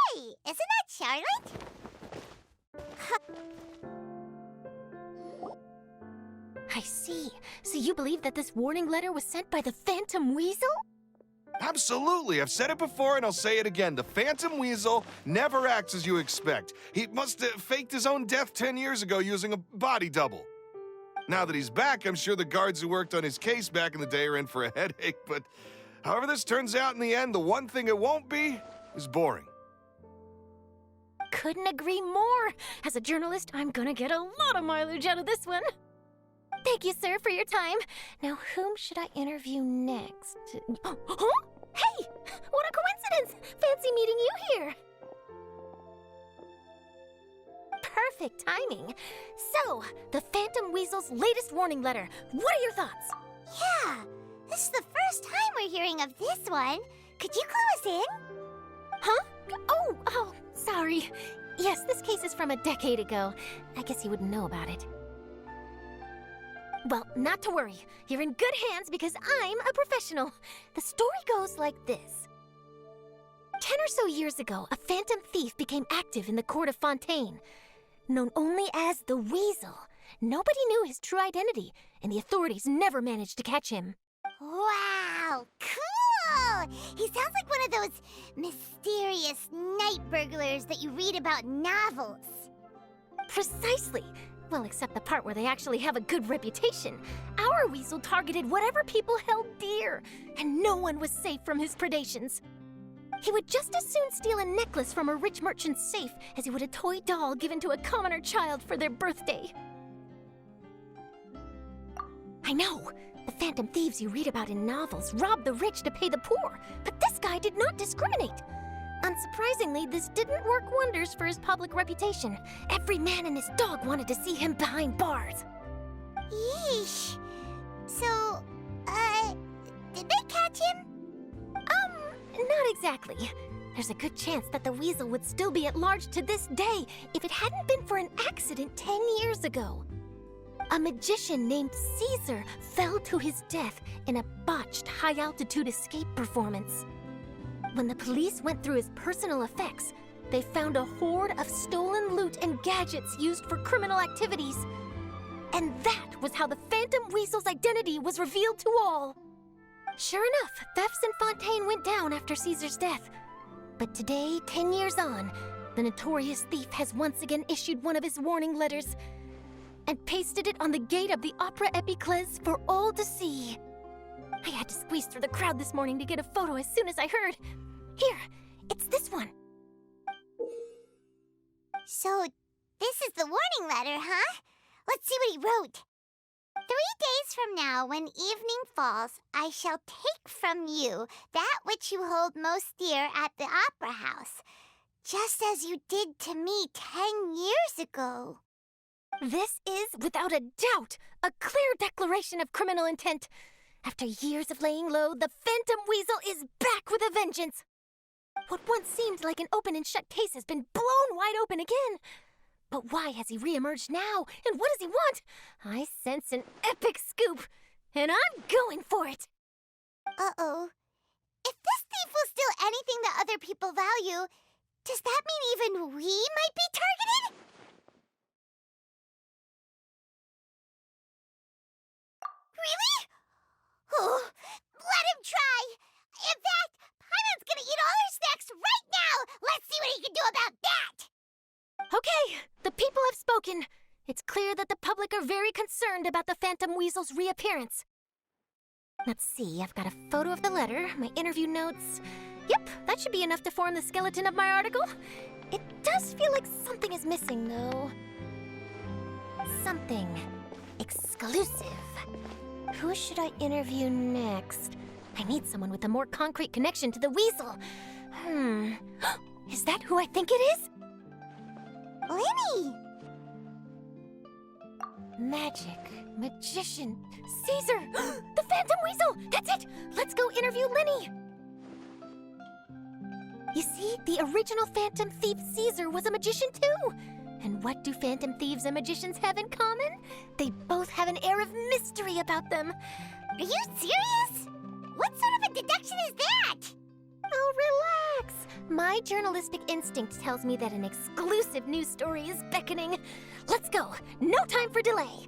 Hey, isn't that Charlotte? I see. So you believe that this warning letter was sent by the Phantom Weasel? Absolutely. I've said it before and I'll say it again. The Phantom Weasel never acts as you expect. He must have faked his own death 10 years ago using a body double. Now that he's back, I'm sure the guards who worked on his case back in the day are in for a headache, but however this turns out in the end, the one thing it won't be is boring. Couldn't agree more. As a journalist, I'm gonna get a lot of mileage out of this one. Thank you, sir, for your time. Now, whom should I interview next? Huh? Hey! What a coincidence! Fancy meeting you here. Perfect timing. So, the Phantom Weasel's latest warning letter. What are your thoughts? Yeah, this is the first time we're hearing of this one. Could you clue us in? Huh? Oh, sorry. Yes, this case is from a decade ago. I guess you wouldn't know about it. Well, not to worry. You're in good hands because I'm a professional. The story goes like this. 10 or so years ago, a phantom thief became active in the court of Fontaine. Known only as the Weasel, nobody knew his true identity, and the authorities never managed to catch him. Wow, cool! He sounds like one of those mysterious night burglars that you read about in novels. Precisely. Well, except the part where they actually have a good reputation. Our Weasel targeted whatever people held dear, and no one was safe from his predations. He would just as soon steal a necklace from a rich merchant's safe as he would a toy doll given to a commoner child for their birthday. I know, the phantom thieves you read about in novels rob the rich to pay the poor, but this guy did not discriminate. Unsurprisingly, this didn't work wonders for his public reputation. Every man and his dog wanted to see him behind bars. Yeesh. So, did they catch him? Not exactly. There's a good chance that the Weasel would still be at large to this day if it hadn't been for an accident 10 years ago. A magician named Caesar fell to his death in a botched high-altitude escape performance. When the police went through his personal effects, they found a hoard of stolen loot and gadgets used for criminal activities. And that was how the Phantom Weasel's identity was revealed to all. Sure enough, thefts in Fontaine went down after Caesar's death. But today, 10 years on, the notorious thief has once again issued one of his warning letters and pasted it on the gate of the Opera Epiclese for all to see. I had to squeeze through the crowd this morning to get a photo as soon as I heard. Here, it's this one. So, this is the warning letter, huh? Let's see what he wrote. 3 days from now, when evening falls, I shall take from you that which you hold most dear at the Opera House, just as you did to me 10 years ago. This is, without a doubt, a clear declaration of criminal intent. After years of laying low, the Phantom Weasel is back with a vengeance. What once seemed like an open and shut case has been blown wide open again. But why has he reemerged now, and what does he want? I sense an epic scoop, and I'm going for it. Uh-oh. If this thief will steal anything that other people value, does that mean even we might be targeted? Really? Oh, let him try. In fact, Paimon's gonna eat all her snacks right now. Let's see what he can do about that. Okay, the people have spoken. It's clear that the public are very concerned about the Phantom Weasel's reappearance. Let's see, I've got a photo of the letter, my interview notes. Yep, that should be enough to form the skeleton of my article. It does feel like something is missing, though. Something exclusive. Who should I interview next? I need someone with a more concrete connection to the Weasel. Is that who I think it is? Lenny! Magic, magician, Caesar, the Phantom Weasel! That's it! Let's go interview Lenny! You see, the original Phantom Thief Caesar was a magician too. And what do phantom thieves and magicians have in common? They both have an air of mystery about them. Are you serious? What sort of a deduction is that? Oh, relax. My journalistic instinct tells me that an exclusive news story is beckoning. Let's go. No time for delay.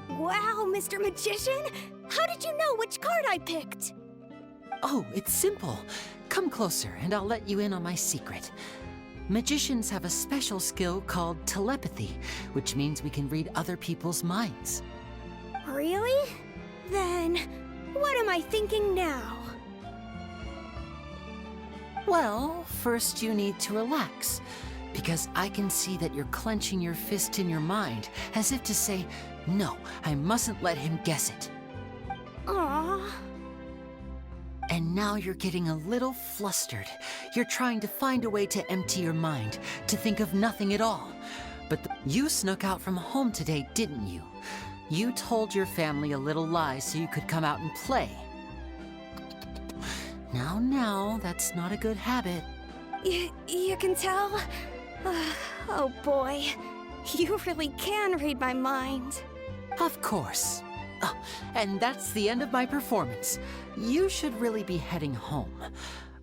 Wow, Mr. Magician! How did you know which card I picked? Oh, it's simple. Come closer and I'll let you in on my secret. Magicians have a special skill called telepathy, which means we can read other people's minds. Really? Then, what am I thinking now? Well, first you need to relax, because I can see that you're clenching your fist in your mind, as if to say, no, I mustn't let him guess it. Aww. And now you're getting a little flustered. You're trying to find a way to empty your mind, to think of nothing at all. But you snuck out from home today, didn't you? You told your family a little lie so you could come out and play. Now, that's not a good habit. You can tell? Oh boy, you really can read my mind. Of course. Oh, and that's the end of my performance. You should really be heading home.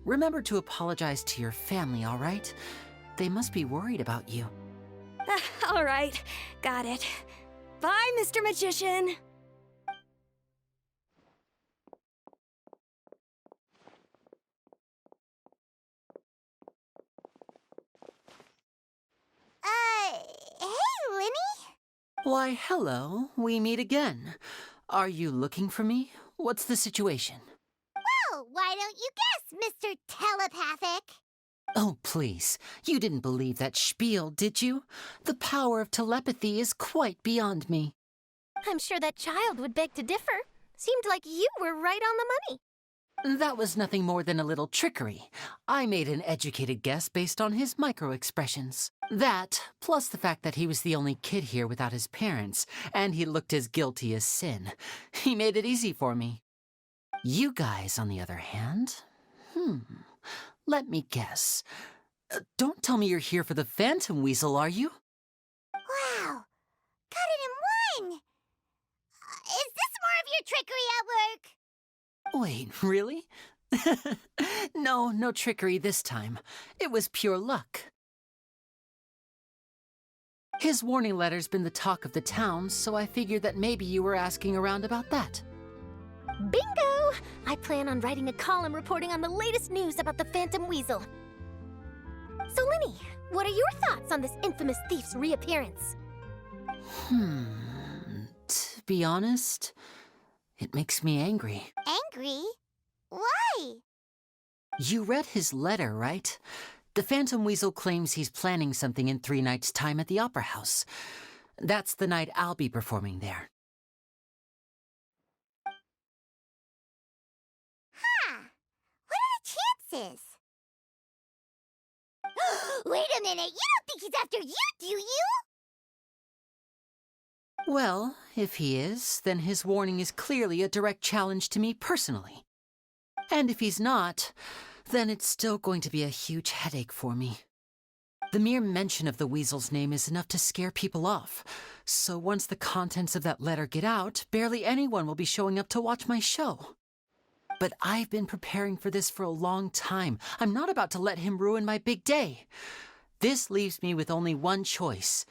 Remember to apologize to your family, all right? They must be worried about you. All right, got it. Bye, Mr. Magician. Hey, Linny? Why, hello. We meet again. Are you looking for me? What's the situation? Well, why don't you guess, Mr. Telepathic? Oh, please. You didn't believe that spiel, did you? The power of telepathy is quite beyond me. I'm sure that child would beg to differ. Seemed like you were right on the money. That was nothing more than a little trickery. I made an educated guess based on his micro-expressions. That, plus the fact that he was the only kid here without his parents, and he looked as guilty as sin. He made it easy for me. You guys, on the other hand, let me guess. Don't tell me you're here for the Phantom Weasel, are you? Wow, got it in one! Is this more of your trickery at work? Wait, really? No trickery this time. It was pure luck. His warning letter's been the talk of the town, so I figured that maybe you were asking around about that. Bingo! I plan on writing a column reporting on the latest news about the Phantom Weasel. So, Linny, what are your thoughts on this infamous thief's reappearance? To be honest, it makes me angry. Angry? Why? You read his letter, right? The Phantom Weasel claims he's planning something in 3 nights' time at the Opera House. That's the night I'll be performing there. Huh. What are the chances? Wait a minute, you don't think he's after you, do you? Well, if he is, then his warning is clearly a direct challenge to me personally. And if he's not, then it's still going to be a huge headache for me. The mere mention of the Weasel's name is enough to scare people off, so once the contents of that letter get out, barely anyone will be showing up to watch my show. But I've been preparing for this for a long time. I'm not about to let him ruin my big day. This leaves me with only one choice.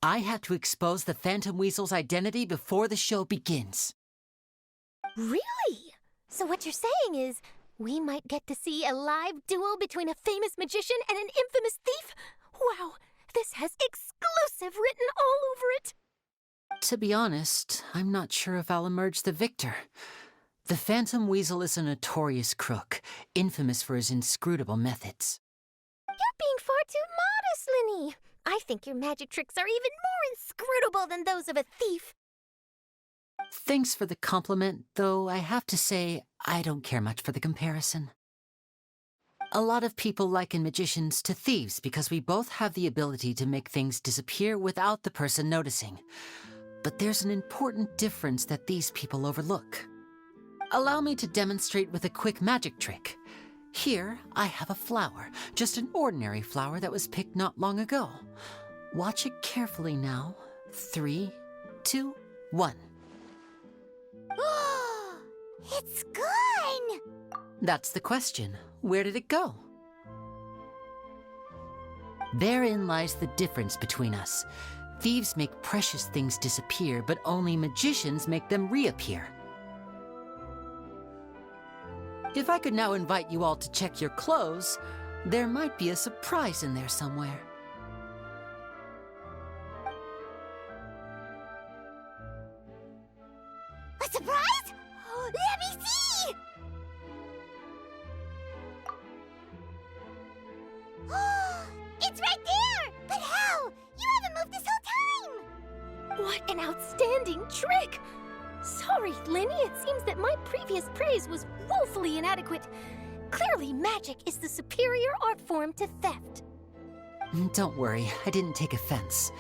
I have to expose the Phantom Weasel's identity before the show begins. Really? So what you're saying is, we might get to see a live duel between a famous magician and an infamous thief? Wow, this has exclusive written all over it. To be honest, I'm not sure if I'll emerge the victor. The Phantom Weasel is a notorious crook, infamous for his inscrutable methods. You're being far too modest, Linny. I think your magic tricks are even more inscrutable than those of a thief. Thanks for the compliment, though I have to say I don't care much for the comparison. A lot of people liken magicians to thieves because we both have the ability to make things disappear without the person noticing. But there's an important difference that these people overlook. Allow me to demonstrate with a quick magic trick. Here, I have a flower, just an ordinary flower that was picked not long ago. Watch it carefully now. 3, 2, 1. It's gone! That's the question. Where did it go? Therein lies the difference between us. Thieves make precious things disappear, but only magicians make them reappear. If I could now invite you all to check your clothes, there might be a surprise in there somewhere. A surprise? Let me see! It's right there! But how? You haven't moved this whole time! What an outstanding trick! Sorry, Lenny, it seems that my previous praise was woefully inadequate. Clearly, magic is the superior art form to theft. Don't worry, I didn't take offense.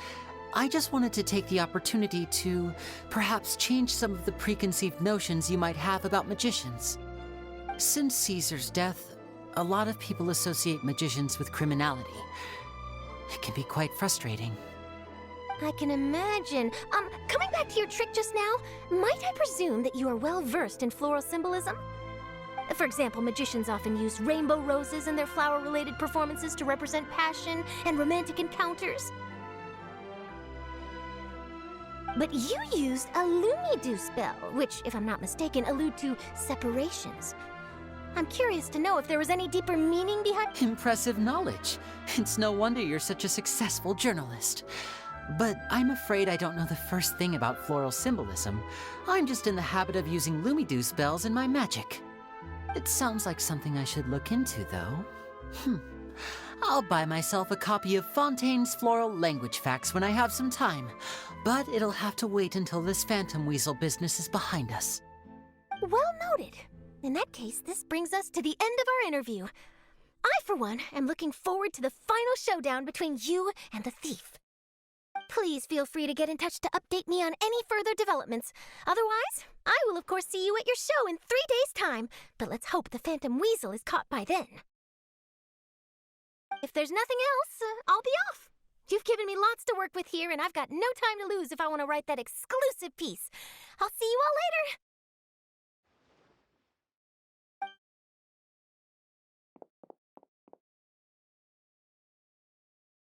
I just wanted to take the opportunity to perhaps change some of the preconceived notions you might have about magicians. Since Caesar's death, a lot of people associate magicians with criminality. It can be quite frustrating. I can imagine. Coming back to your trick just now, might I presume that you are well versed in floral symbolism? For example, magicians often use rainbow roses in their flower-related performances to represent passion and romantic encounters. But you used a Lumidu spell, which, if I'm not mistaken, allude to separations. I'm curious to know if there was any deeper meaning behind— Impressive knowledge. It's no wonder you're such a successful journalist. But I'm afraid I don't know the first thing about floral symbolism. I'm just in the habit of using Lumidu spells in my magic. It sounds like something I should look into, though. I'll buy myself a copy of Fontaine's Floral Language Facts when I have some time, but it'll have to wait until this phantom weasel business is behind us. Well noted. In that case, this brings us to the end of our interview. I, for one, am looking forward to the final showdown between you and the thief. Please feel free to get in touch to update me on any further developments. Otherwise, I will of course see you at your show in 3 days' time, but let's hope the Phantom Weasel is caught by then. If there's nothing else, I'll be off. You've given me lots to work with here, and I've got no time to lose if I want to write that exclusive piece. I'll see you all later.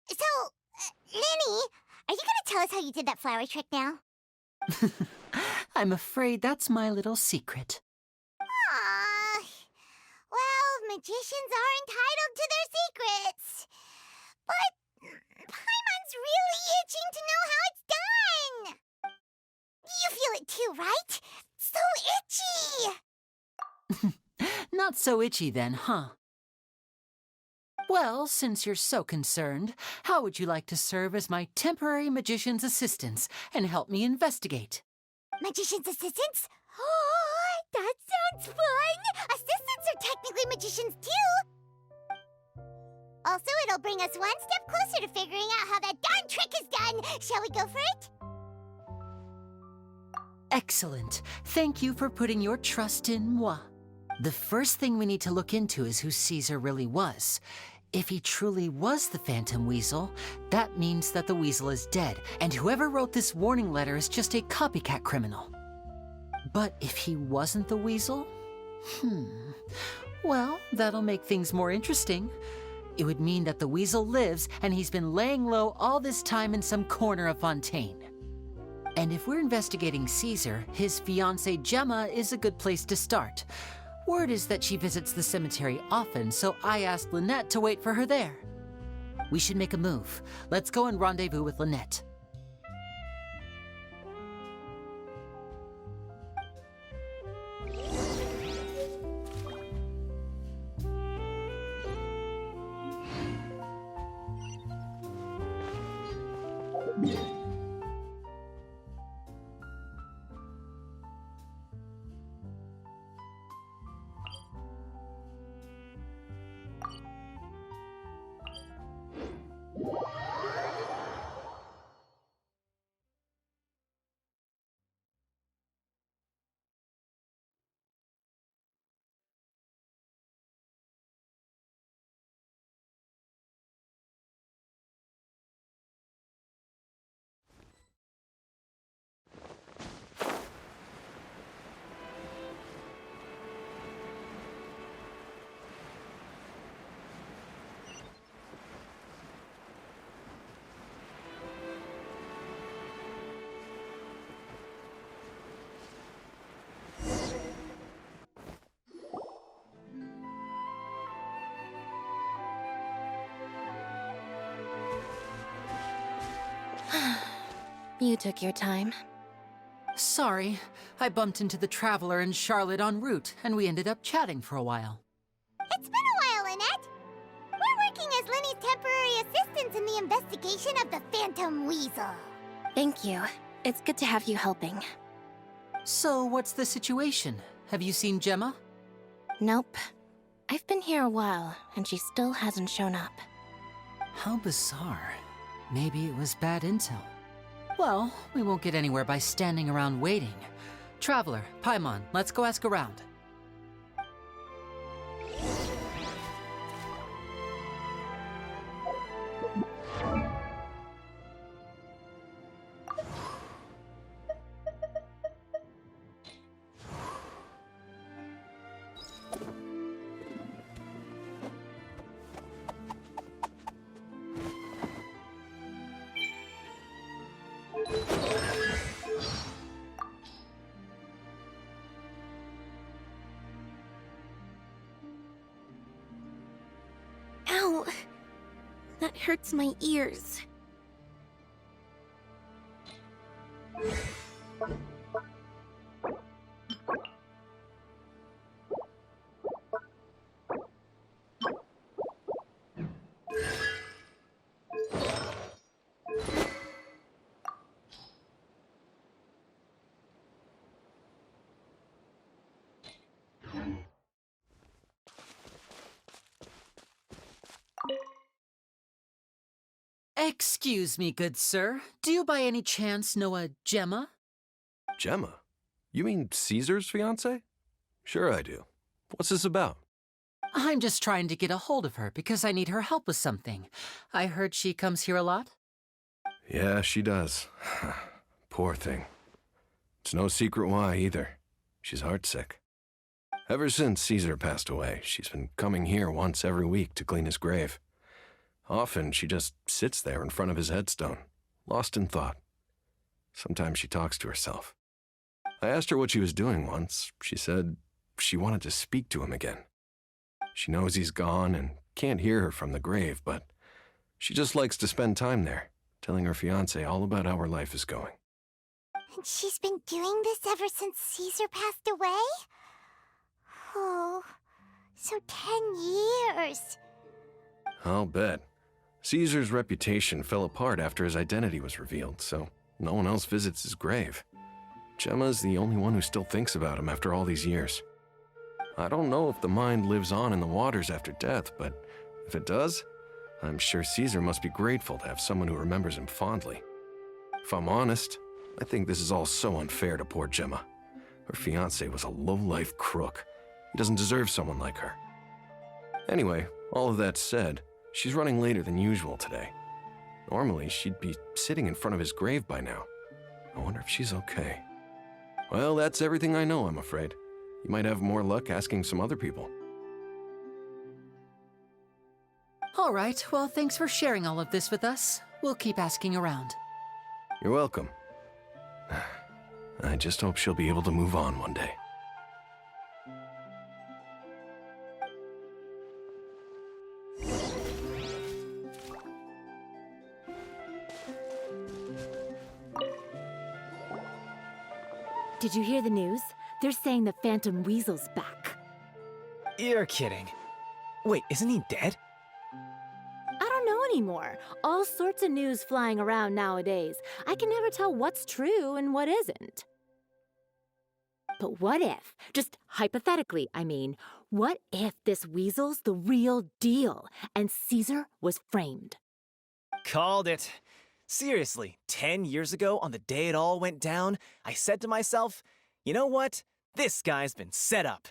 So, Lenny, are you gonna tell us how you did that flower trick now? I'm afraid that's my little secret. Aww. Well, magicians are entitled to their secrets. But Paimon's really itching to know how it's done. You feel it too, right? So itchy. Not so itchy then, huh? Well, since you're so concerned, how would you like to serve as my temporary magician's assistants and help me investigate? Magician's assistants? Oh, that sounds fun! Assistants are technically magicians too! Also, it'll bring us one step closer to figuring out how that darn trick is done! Shall we go for it? Excellent. Thank you for putting your trust in moi. The first thing we need to look into is who Caesar really was. If he truly was the Phantom Weasel, that means that the weasel is dead, and whoever wrote this warning letter is just a copycat criminal. But if he wasn't the weasel? Well, that'll make things more interesting. It would mean that the weasel lives, and he's been laying low all this time in some corner of Fontaine. And if we're investigating Caesar, his fiancée Gemma is a good place to start. Word is that she visits the cemetery often, so I asked Lynette to wait for her there. We should make a move. Let's go and rendezvous with Lynette. You took your time. Sorry, I bumped into the Traveler and Charlotte en route, and we ended up chatting for a while. It's been a while, Annette. We're working as Lenny's temporary assistants in the investigation of the Phantom Weasel. Thank you. It's good to have you helping. So, what's the situation? Have you seen Gemma? Nope. I've been here a while, and she still hasn't shown up. How bizarre. Maybe it was bad intel. Well, we won't get anywhere by standing around waiting. Traveler, Paimon, let's go ask around. Ow! That hurts my ears. Excuse me, good sir. Do you by any chance know a Gemma? Gemma? You mean Caesar's fiancée? Sure I do. What's this about? I'm just trying to get a hold of her because I need her help with something. I heard she comes here a lot. Yeah, she does. Poor thing. It's no secret why, either. She's heartsick. Ever since Caesar passed away, she's been coming here once every week to clean his grave. Often, she just sits there in front of his headstone, lost in thought. Sometimes she talks to herself. I asked her what she was doing once. She said she wanted to speak to him again. She knows he's gone and can't hear her from the grave, but she just likes to spend time there, telling her fiancé all about how her life is going. And she's been doing this ever since Caesar passed away? Oh, so 10 years. I'll bet. Caesar's reputation fell apart after his identity was revealed, so no one else visits his grave. Gemma's the only one who still thinks about him after all these years. I don't know if the mind lives on in the waters after death, but if it does, I'm sure Caesar must be grateful to have someone who remembers him fondly. If I'm honest, I think this is all so unfair to poor Gemma. Her fiancé was a low-life crook. He doesn't deserve someone like her. Anyway, all of that said, she's running later than usual today. Normally, she'd be sitting in front of his grave by now. I wonder if she's okay. Well, that's everything I know, I'm afraid. You might have more luck asking some other people. All right, well, thanks for sharing all of this with us. We'll keep asking around. You're welcome. I just hope she'll be able to move on one day. Did you hear the news? They're saying the Phantom Weasel's back. You're kidding. Wait, isn't he dead? I don't know anymore. All sorts of news flying around nowadays. I can never tell what's true and what isn't. But what if, just hypothetically, I mean, what if this weasel's the real deal and Caesar was framed? Called it. Seriously, 10 years ago, on the day it all went down, I said to myself, you know what? This guy's been set up.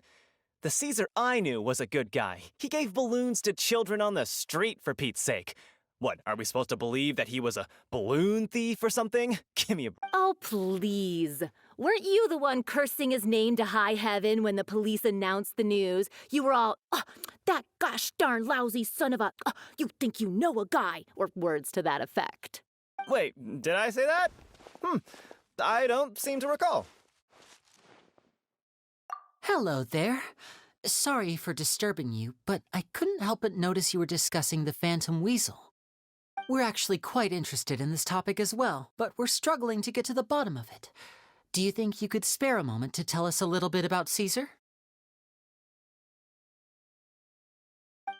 The Caesar I knew was a good guy. He gave balloons to children on the street, for Pete's sake. What, are we supposed to believe that he was a balloon thief or something? Give me a... Oh, please. Weren't you the one cursing his name to high heaven when the police announced the news? You were all, oh, that gosh darn lousy son of a, oh, you think you know a guy, or words to that effect. Wait, did I say that? I don't seem to recall. Hello there. Sorry for disturbing you, but I couldn't help but notice you were discussing the Phantom Weasel. We're actually quite interested in this topic as well, but we're struggling to get to the bottom of it. Do you think you could spare a moment to tell us a little bit about Caesar?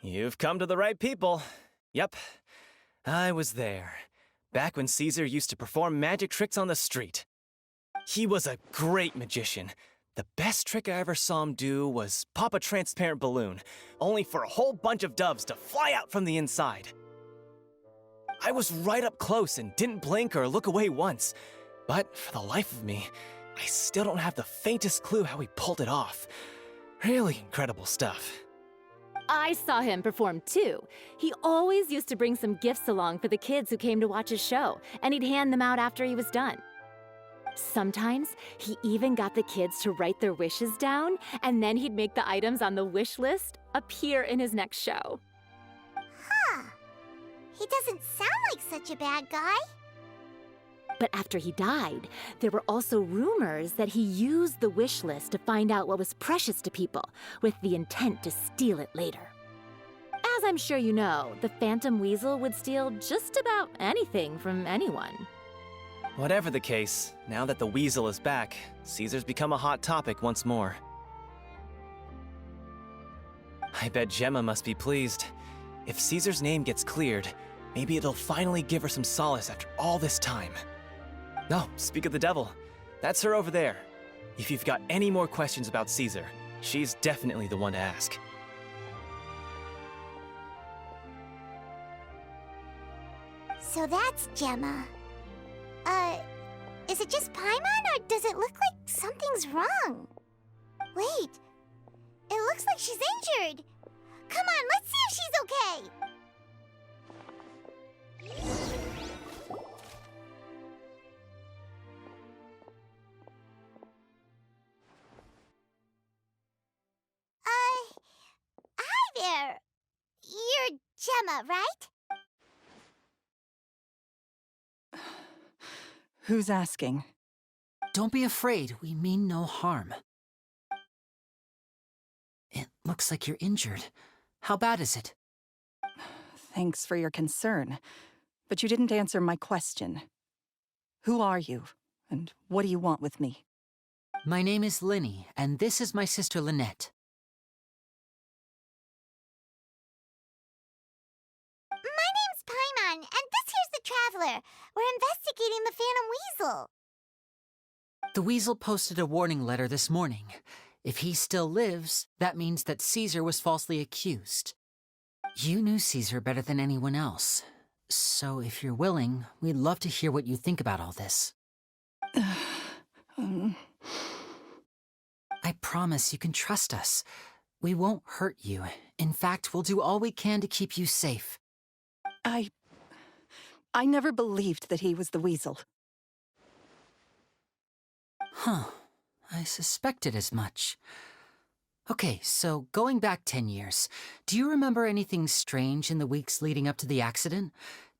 You've come to the right people. Yep, I was there. Back when Caesar used to perform magic tricks on the street. He was a great magician. The best trick I ever saw him do was pop a transparent balloon, only for a whole bunch of doves to fly out from the inside. I was right up close and didn't blink or look away once, but for the life of me, I still don't have the faintest clue how he pulled it off. Really incredible stuff. I saw him perform too. He always used to bring some gifts along for the kids who came to watch his show, and he'd hand them out after he was done. Sometimes he even got the kids to write their wishes down, and then he'd make the items on the wish list appear in his next show. Huh. He doesn't sound like such a bad guy. But after he died, there were also rumors that he used the wish list to find out what was precious to people, with the intent to steal it later. As I'm sure you know, the Phantom Weasel would steal just about anything from anyone. Whatever the case, now that the weasel is back, Caesar's become a hot topic once more. I bet Gemma must be pleased. If Caesar's name gets cleared, maybe it'll finally give her some solace after all this time. No, speak of the devil. That's her over there. If you've got any more questions about Caesar, she's definitely the one to ask. So that's Gemma. Is it just Paimon, or does it look like something's wrong? Wait, it looks like she's injured. Come on, let's see if she's okay. Hi there. You're Gemma, right? Who's asking? Don't be afraid, we mean no harm. It looks like you're injured. How bad is it? Thanks for your concern, but you didn't answer my question. Who are you, and what do you want with me? My name is Linny, and this is my sister Lynette. My name's Paimon, and this here's the Traveler. We're investigating the Phantom Weasel. The Weasel posted a warning letter this morning. If he still lives, that means that Caesar was falsely accused. You knew Caesar better than anyone else. So if you're willing, we'd love to hear what you think about all this. I promise you can trust us. We won't hurt you. In fact, we'll do all we can to keep you safe. I never believed that he was the Weasel. Huh. I suspected as much. Okay, so going back 10 years, do you remember anything strange in the weeks leading up to the accident?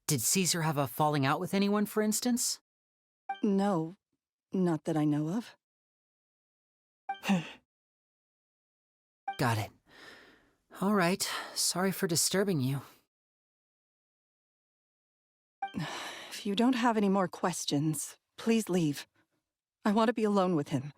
Did Caesar have a falling out with anyone, for instance? No, not that I know of. Got it. All right, sorry for disturbing you. If you don't have any more questions, please leave. I want to be alone with him.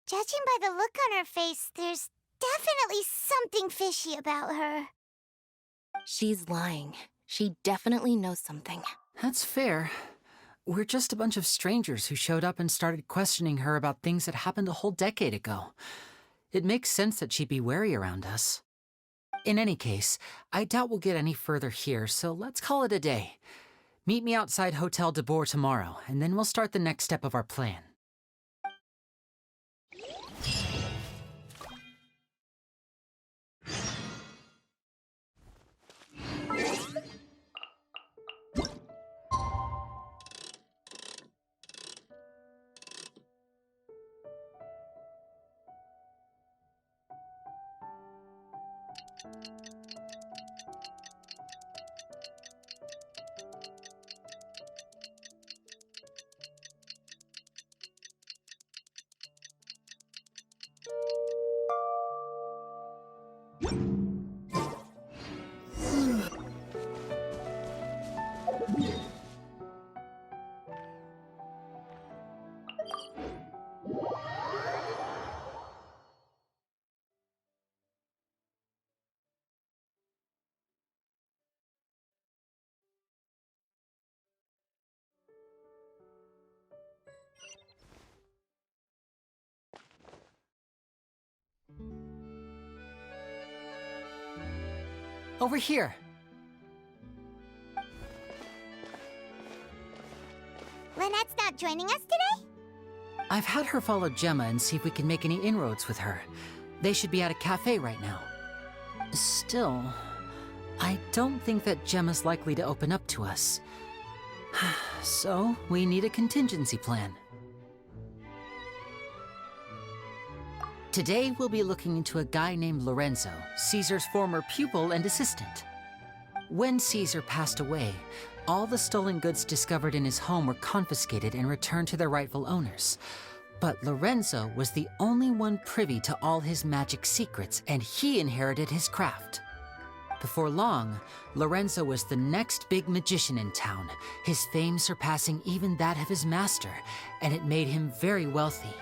Judging by the look on her face, there's definitely something fishy about her. She's lying. She definitely knows something. That's fair. We're just a bunch of strangers who showed up and started questioning her about things that happened a whole decade ago. It makes sense that she'd be wary around us. In any case, I doubt we'll get any further here, so let's call it a day. Meet me outside Hotel de Boer tomorrow, and then we'll start the next step of our plan. Over here. Lynette's not joining us today? I've had her follow Gemma and see if we can make any inroads with her. They should be at a cafe right now. Still, I don't think that Gemma's likely to open up to us. So, we need a contingency plan. Today, we'll be looking into a guy named Lorenzo, Caesar's former pupil and assistant. When Caesar passed away, all the stolen goods discovered in his home were confiscated and returned to their rightful owners. But Lorenzo was the only one privy to all his magic secrets, and he inherited his craft. Before long, Lorenzo was the next big magician in town, his fame surpassing even that of his master, and it made him very wealthy.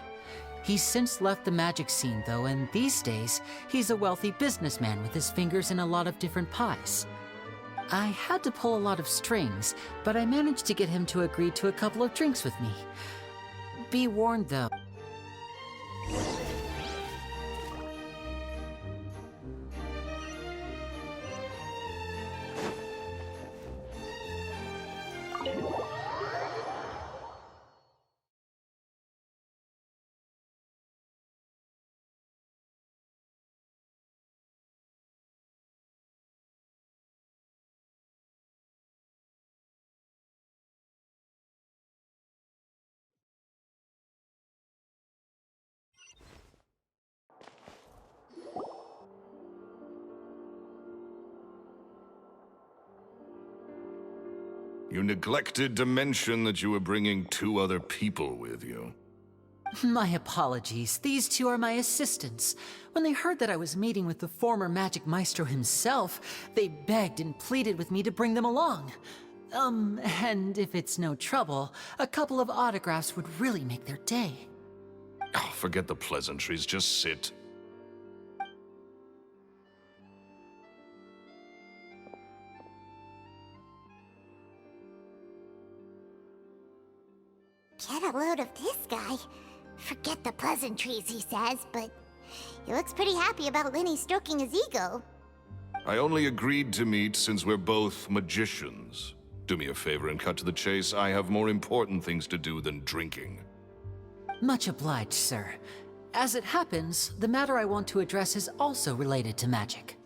He's since left the magic scene, though, and these days, he's a wealthy businessman with his fingers in a lot of different pies. I had to pull a lot of strings, but I managed to get him to agree to a couple of drinks with me. Be warned, though. You neglected to mention that you were bringing 2 other people with you. My apologies. These 2 are my assistants. When they heard that I was meeting with the former magic maestro himself, they begged and pleaded with me to bring them along. And if it's no trouble, a couple of autographs would really make their day. Oh, forget the pleasantries, just sit. Get a load of this guy. Forget the pleasantries, he says, but he looks pretty happy about Lenny stroking his ego. I only agreed to meet since we're both magicians. Do me a favor and cut to the chase. I have more important things to do than drinking. Much obliged, sir. As it happens, the matter I want to address is also related to magic.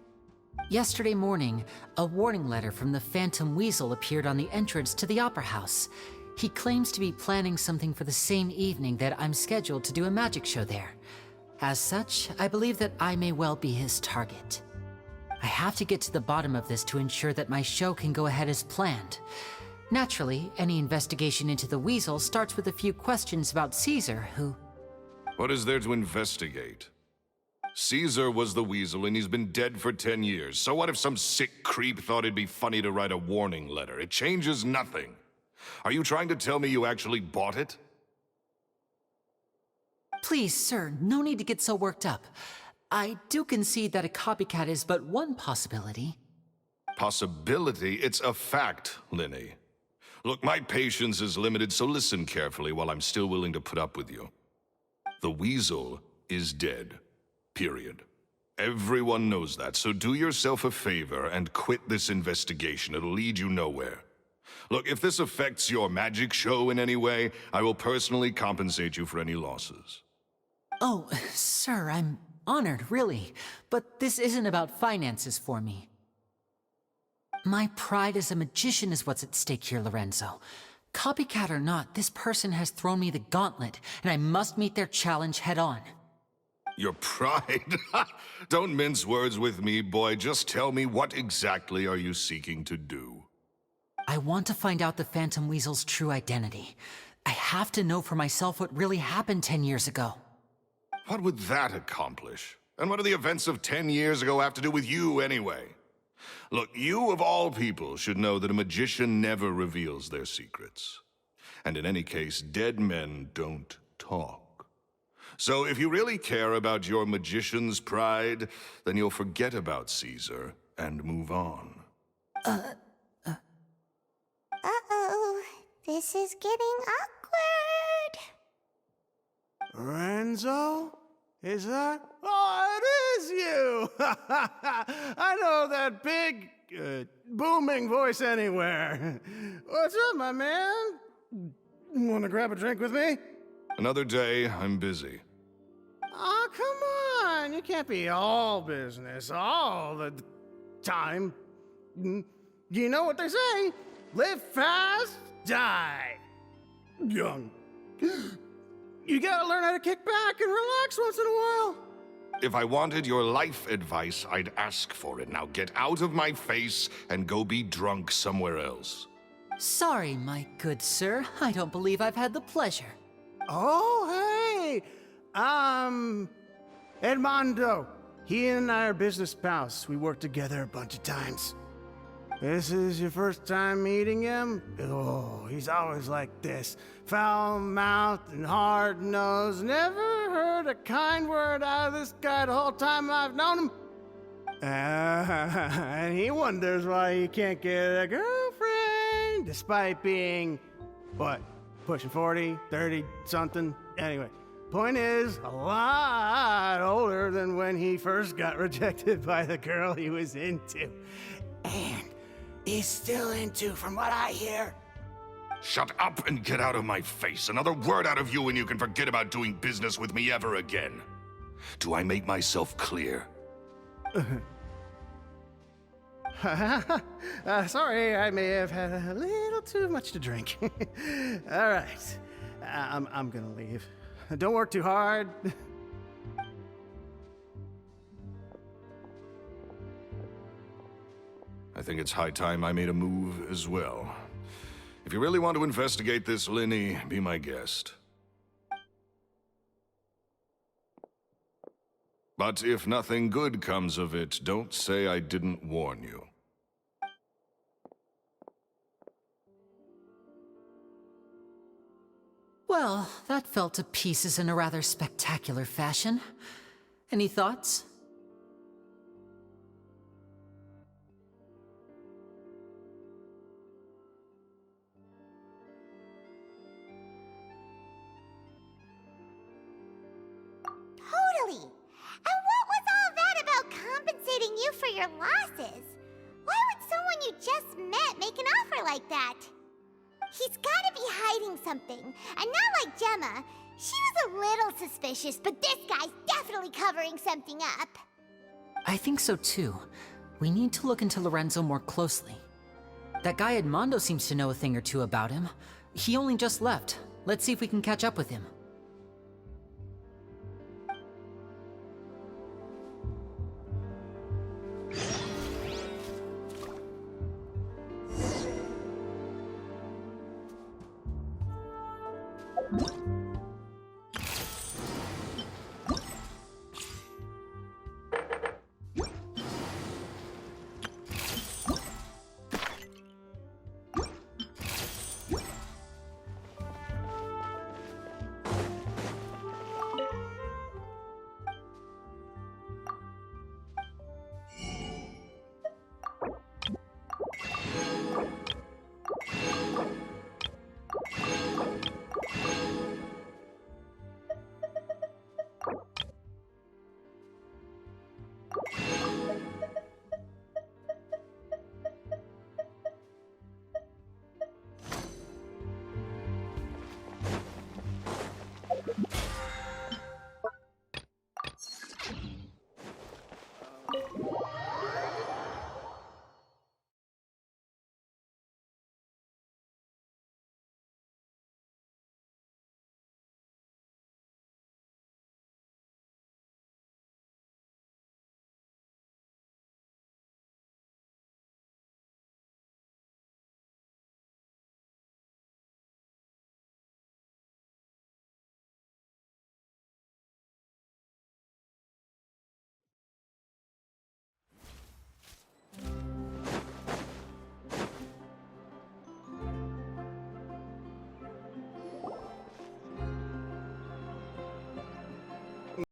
Yesterday morning, a warning letter from the Phantom Weasel appeared on the entrance to the Opera House. He claims to be planning something for the same evening that I'm scheduled to do a magic show there. As such, I believe that I may well be his target. I have to get to the bottom of this to ensure that my show can go ahead as planned. Naturally, any investigation into the Weasel starts with a few questions about Caesar, who... What is there to investigate? Caesar was the Weasel and he's been dead for 10 years. So what if some sick creep thought it'd be funny to write a warning letter? It changes nothing. Are you trying to tell me you actually bought it? Please, sir, no need to get so worked up. I do concede that a copycat is but one possibility. Possibility? It's a fact, Linny. Look, my patience is limited, so listen carefully while I'm still willing to put up with you. The Weasel is dead. Period. Everyone knows that, so do yourself a favor and quit this investigation. It'll lead you nowhere. Look, if this affects your magic show in any way, I will personally compensate you for any losses. Oh, sir, I'm honored, really. But this isn't about finances for me. My pride as a magician is what's at stake here, Lorenzo. Copycat or not, this person has thrown me the gauntlet, and I must meet their challenge head on. Your pride? Don't mince words with me, boy. Just tell me, what exactly are you seeking to do? I want to find out the Phantom Weasel's true identity. I have to know for myself what really happened 10 years ago. What would that accomplish? And what do the events of 10 years ago have to do with you, anyway? Look, you of all people should know that a magician never reveals their secrets. And in any case, dead men don't talk. So if you really care about your magician's pride, then you'll forget about Caesar and move on. Uh-oh. This is getting awkward. Renzo? Is that? Oh, it is you! I know that big, booming voice anywhere. What's up, my man? Want to grab a drink with me? Another day, I'm busy. Oh, come on. You can't be all business all the time. You know what they say? Live fast, die young. You gotta learn how to kick back and relax once in a while. If I wanted your life advice, I'd ask for it. Now get out of my face and go be drunk somewhere else. Sorry, my good sir. I don't believe I've had the pleasure. Oh, hey! Edmondo. He and I are business pals. We worked together a bunch of times. This is your first time meeting him? Oh, he's always like this. Foul-mouthed and hard-nosed. Never heard a kind word out of this guy the whole time I've known him. And he wonders why he can't get a girlfriend, despite being, what, pushing 40, 30, something? Anyway, point is, a lot older than when he first got rejected by the girl he was into. And he's still into, from what I hear. Shut up and get out of my face. Another word out of you and you can forget about doing business with me ever again. Do I make myself clear? Sorry, I may have had a little too much to drink. All right, I'm gonna leave. Don't work too hard. I think it's high time I made a move as well. If you really want to investigate this, Linny, be my guest. But if nothing good comes of it, don't say I didn't warn you. Well, that fell to pieces in a rather spectacular fashion. Any thoughts? Totally. And what was all that about compensating you for your losses? Why would someone you just met make an offer like that? He's gotta be hiding something. And not like Gemma. She was a little suspicious, but this guy's definitely covering something up. I think so too. We need to look into Lorenzo more closely. That guy Edmondo seems to know a thing or two about him. He only just left. Let's see if we can catch up with him.